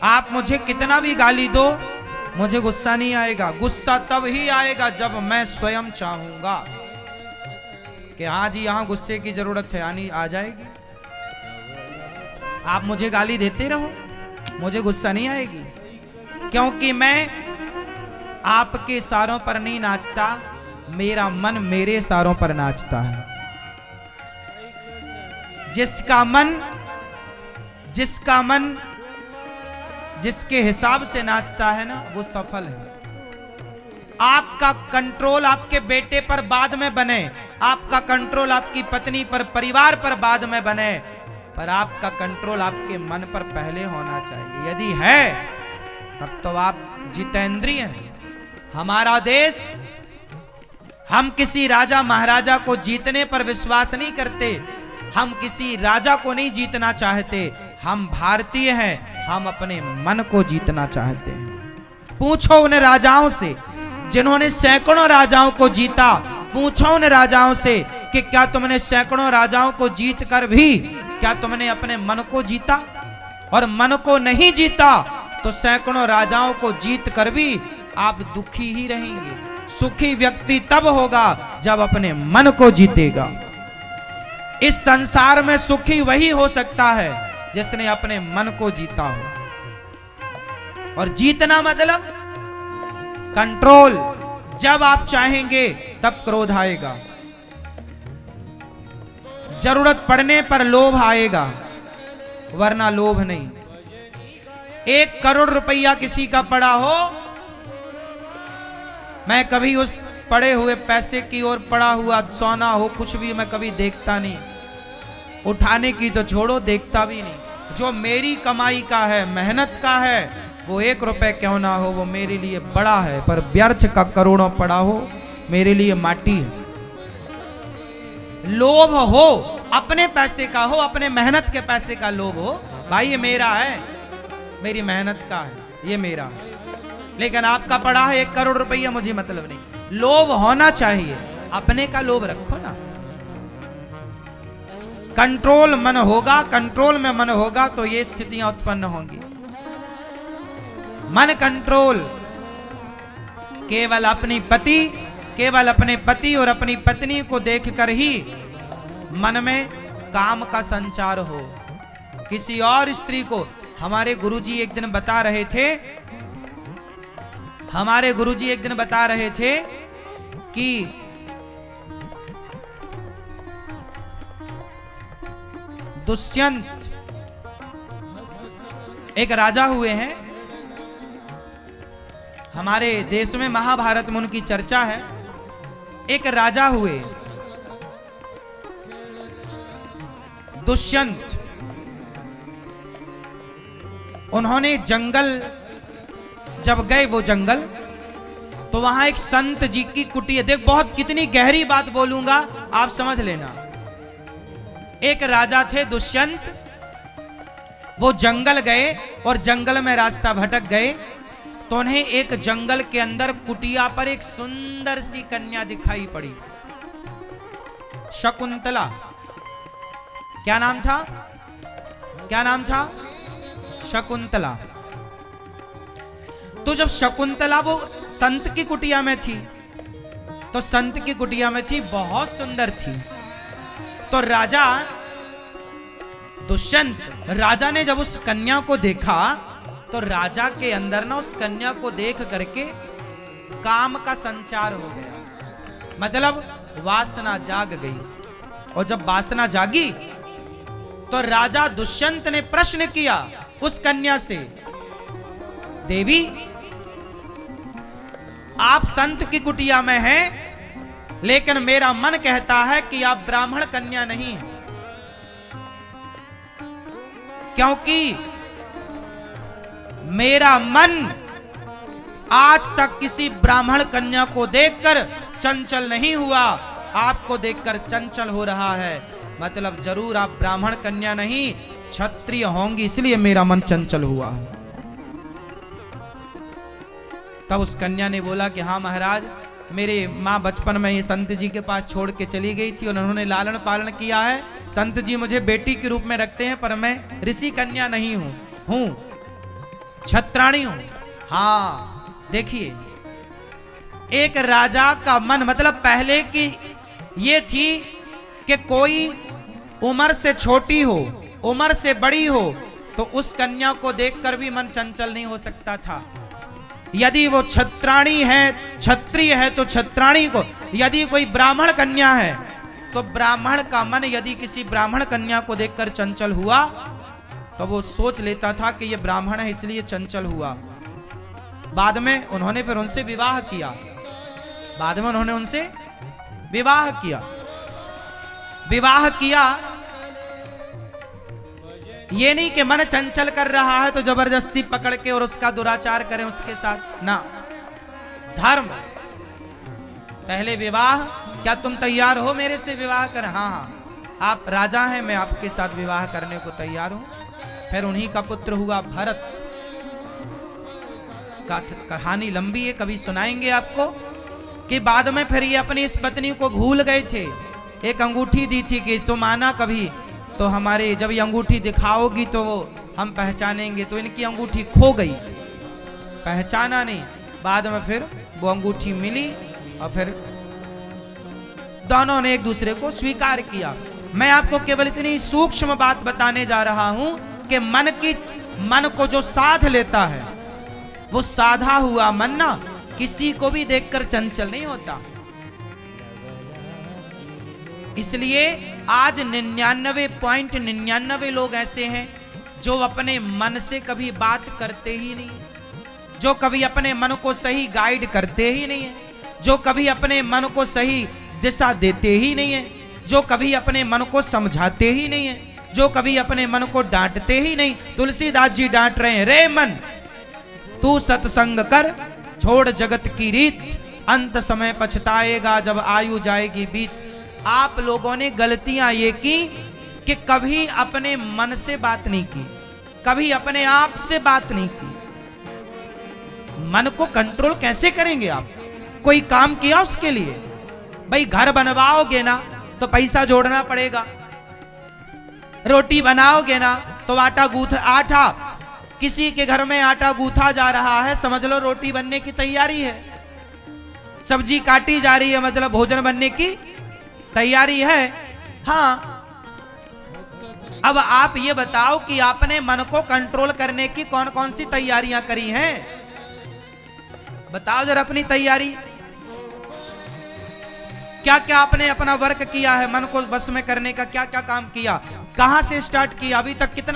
आप मुझे कितना भी गाली दो, मुझे गुस्सा नहीं आएगा। गुस्सा तब ही आएगा जब मैं स्वयं चाहूंगा कि हाँ जी यहां गुस्से की जरूरत है, यानी आ जाएगी। आप मुझे गाली देते रहो, मुझे गुस्सा नहीं आएगी, क्योंकि मैं आपके इशारों पर नहीं नाचता, मेरा मन मेरे इशारों पर नाचता है। जिसका मन जिसके हिसाब से नाचता है ना, वो सफल है। आपका कंट्रोल आपके बेटे पर बाद में बने, आपका कंट्रोल आपकी पत्नी पर, परिवार पर बाद में बने, पर आपका कंट्रोल आपके मन पर पहले होना चाहिए। यदि है तब तो आप जितेंद्रिय हैं। हमारा देश, हम किसी राजा महाराजा को जीतने पर विश्वास नहीं करते, हम किसी राजा को नहीं जीतना चाहते। हम भारतीय हैं, हम अपने मन को जीतना चाहते हैं। पूछो उन राजाओं से जिन्होंने सैकड़ों राजाओं को जीता, पूछो उन राजाओं से कि क्या तुमने सैकड़ों राजाओं को जीत कर भी क्या तुमने अपने मन को जीता? और मन को नहीं जीता तो सैकड़ों राजाओं को जीत कर भी आप दुखी ही रहेंगे। सुखी व्यक्ति तब होगा जब अपने मन को जीतेगा। इस संसार में सुखी वही हो सकता है जिसने अपने मन को जीता हो। और जीतना मतलब कंट्रोल। जब आप चाहेंगे तब क्रोध आएगा, जरूरत पड़ने पर लोभ आएगा, वरना लोभ नहीं। 1 करोड़ रुपया किसी का पड़ा हो, मैं कभी उस पड़े हुए पैसे की ओर, पड़ा हुआ सोना हो, कुछ भी मैं कभी देखता नहीं। उठाने की तो छोड़ो, देखता भी नहीं। जो मेरी कमाई का है, मेहनत का है, वो 1 रुपए क्यों ना हो, वो मेरे लिए बड़ा है। पर व्यर्थ का करोड़ों पड़ा हो, मेरे लिए माटी है। लोभ हो, अपने पैसे का हो, अपने मेहनत के पैसे का लोभ हो, भाई ये मेरा है, मेरी मेहनत का है, ये मेरा है। लेकिन आपका पड़ा है 1 करोड़ रुपया, मुझे मतलब नहीं। लोभ होना चाहिए, अपने का लोभ रखो ना। कंट्रोल मन होगा, कंट्रोल में मन होगा तो ये स्थितियां उत्पन्न होंगी। मन कंट्रोल केवल अपने पति और अपनी पत्नी को देखकर ही मन में काम का संचार हो। किसी और स्त्री को, हमारे गुरुजी एक दिन बता रहे थे कि दुष्यंत एक राजा हुए हैं। हमारे देश में महाभारत में उनकी चर्चा है। एक राजा हुए दुष्यंत। उन्होंने जंगल जब गए, वो जंगल, तो वहां एक संत जी की कुटिया, देख बहुत कितनी गहरी बात बोलूंगा, आप समझ लेना। एक राजा थे दुष्यंत, वो जंगल गए और जंगल में रास्ता भटक गए, तो उन्हें एक जंगल के अंदर कुटिया पर एक सुंदर सी कन्या दिखाई पड़ी, शकुंतला। क्या नाम था? शकुंतला। तो जब शकुंतला वो संत की कुटिया में थी, तो संत की कुटिया में थी, बहुत सुंदर थी। तो राजा दुष्यंत, राजा ने जब उस कन्या को देखा, तो राजा के अंदर ना उस कन्या को देख करके काम का संचार हो गया, मतलब वासना जाग गई। और जब वासना जागी तो राजा दुष्यंत ने प्रश्न किया उस कन्या से, देवी आप संत की कुटिया में हैं, लेकिन मेरा मन कहता है कि आप ब्राह्मण कन्या नहीं हैं, क्योंकि मेरा मन आज तक किसी ब्राह्मण कन्या को देखकर चंचल नहीं हुआ, आपको देखकर चंचल हो रहा है। मतलब जरूर आप ब्राह्मण कन्या नहीं, क्षत्रिय होंगी, इसलिए मेरा मन चंचल हुआ है। तब उस कन्या ने बोला कि हाँ महाराज, मेरे माँ बचपन में ही संत जी के पास छोड़ के चली गई थी और उन्होंने लालन पालन किया है। संत जी मुझे बेटी के रूप में रखते हैं, पर मैं ऋषि कन्या नहीं हूँ। हूं, छत्राणी हूं। हाँ देखिए, एक राजा का मन, मतलब पहले की ये थी कि कोई उम्र से छोटी हो, उम्र से बड़ी हो, तो उस कन्या को देखकर भी मन चंचल नहीं हो सकता था। यदि वो छत्राणी है, क्षत्रिय है तो छत्राणी को, यदि कोई ब्राह्मण कन्या है तो ब्राह्मण का मन यदि किसी ब्राह्मण कन्या को देखकर चंचल हुआ तो वो सोच लेता था कि ये ब्राह्मण है इसलिए चंचल हुआ। बाद में उन्होंने फिर उनसे विवाह किया, बाद में उन्होंने उनसे विवाह किया। विवाह किया ये नहीं कि मन चंचल कर रहा है तो जबरदस्ती पकड़ के और उसका दुराचार करें उसके साथ, ना। धर्म, पहले विवाह, क्या तुम तैयार हो मेरे से विवाह कर? हाँ हाँ, आप राजा हैं, मैं आपके साथ विवाह करने को तैयार हूं। फिर उन्हीं का पुत्र हुआ भरत। कहानी लंबी है, कभी सुनाएंगे आपको, कि बाद में फिर ये अपनी इस पत्नी को भूल गए थे। एक अंगूठी दी थी कि तुम आना कभी तो हमारे, जब ये अंगूठी दिखाओगी तो वो हम पहचानेंगे, तो इनकी अंगूठी खो गई, पहचाना नहीं। बाद में फिर वो अंगूठी मिली और फिर दोनों ने एक दूसरे को स्वीकार किया। मैं आपको केवल इतनी सूक्ष्म बात बताने जा रहा हूं कि मन को जो साध लेता है, वो साधा हुआ मन ना किसी को भी देखकर चंचल नहीं होता। इसलिए आज 99.99 लोग ऐसे हैं जो अपने मन से कभी बात करते ही नहीं, जो कभी अपने मन को सही गाइड करते ही नहीं है, जो कभी अपने मन को सही दिशा देते ही नहीं है, जो कभी अपने मन को समझाते ही नहीं है, जो कभी अपने मन को डांटते ही नहीं। तुलसीदास जी डांट रहे हैं, रे मन तू सत्संग कर, छोड़ जगत की रीत, अंत समय पछताएगा जब आयु जाएगी बीत। आप लोगों ने गलतियां ये की कि कभी अपने मन से बात नहीं की, कभी अपने आप से बात नहीं की। मन को कंट्रोल कैसे करेंगे आप? कोई काम किया उसके लिए? भाई घर बनवाओगे ना तो पैसा जोड़ना पड़ेगा, रोटी बनाओगे ना तो आटा किसी के घर में आटा गूथा जा रहा है, समझ लो रोटी बनने की तैयारी है। सब्जी काटी जा रही है, मतलब भोजन बनने की तैयारी है। हाँ, अब आप ये बताओ कि आपने मन को कंट्रोल करने की कौन कौन सी तैयारियां करी हैं? बताओ जरा अपनी तैयारी, क्या क्या आपने अपना वर्क किया है, मन को बस में करने का क्या क्या काम किया, कहां से स्टार्ट किया, अभी तक कितना